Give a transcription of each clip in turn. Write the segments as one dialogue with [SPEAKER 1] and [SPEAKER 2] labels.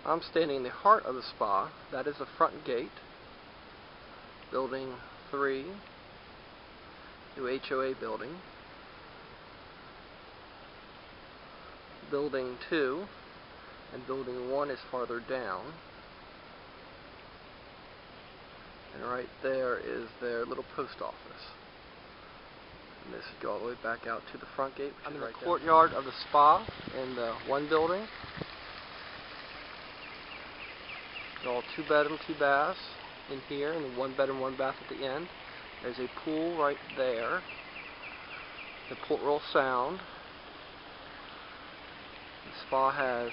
[SPEAKER 1] I'm standing in the heart of the spa. That is the front gate. Building 3, new HOA building. Building 2 and building 1 is farther down. And right there is their little post office. And this would go all the way back out to the front gate. I'm in the courtyard of the spa in the 1 building. They're all 2-bedroom, 2 baths in here, and the 1 bedroom, 1 bath at the end. There's a pool right there. The Port Royal Sound. The spa has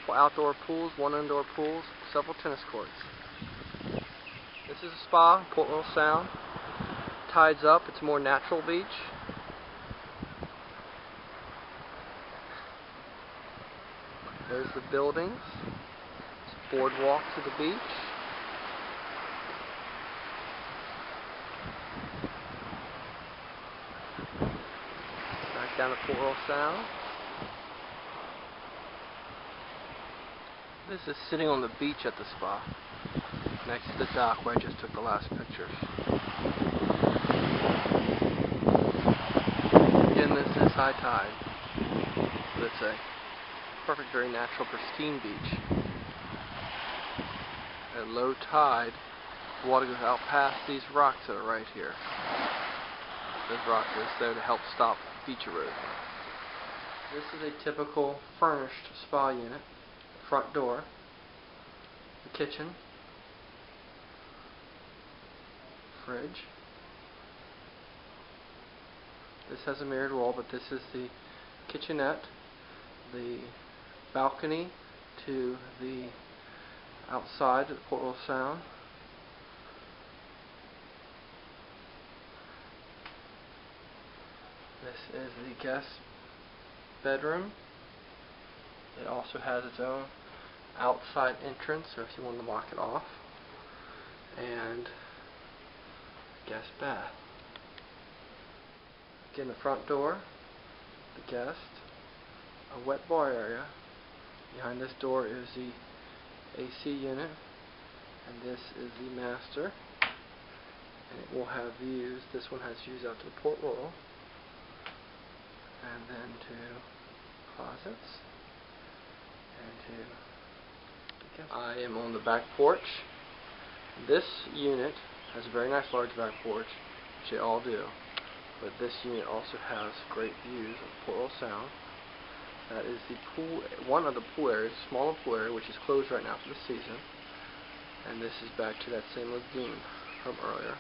[SPEAKER 1] 4 outdoor pools, 1 indoor pool, several tennis courts. This is a spa, Port Royal Sound. Tides up, it's a more natural beach. There's the buildings. It's a boardwalk to the beach. Back down to Port Royal Sound. This is sitting on the beach at the spa, next to the dock where I just took the last pictures. Again, this is high tide, but it's a perfect, very natural, pristine beach. At low tide, the water goes out past these rocks that are right here. Those rocks are there to help stop beach erosion. This is a typical furnished spa unit. Front door, the kitchen, fridge. This has a mirrored wall, but this is the kitchenette, the balcony to the outside of the Port Royal Sound. This is the guest bedroom. It also has its own outside entrance, so if you want to lock it off, and guest bath. Again, the front door, the guest, a wet bar area. Behind this door is the AC unit, and this is the master, and it will have views. This one has views out to the Port Royal, and then to closets. I am on the back porch. This unit has a very nice large back porch, which they all do, but this unit also has great views of Port Royal Sound. That is the pool, one of the pool areas, smaller pool area, which is closed right now for the season, and this is back to that same lagoon from earlier.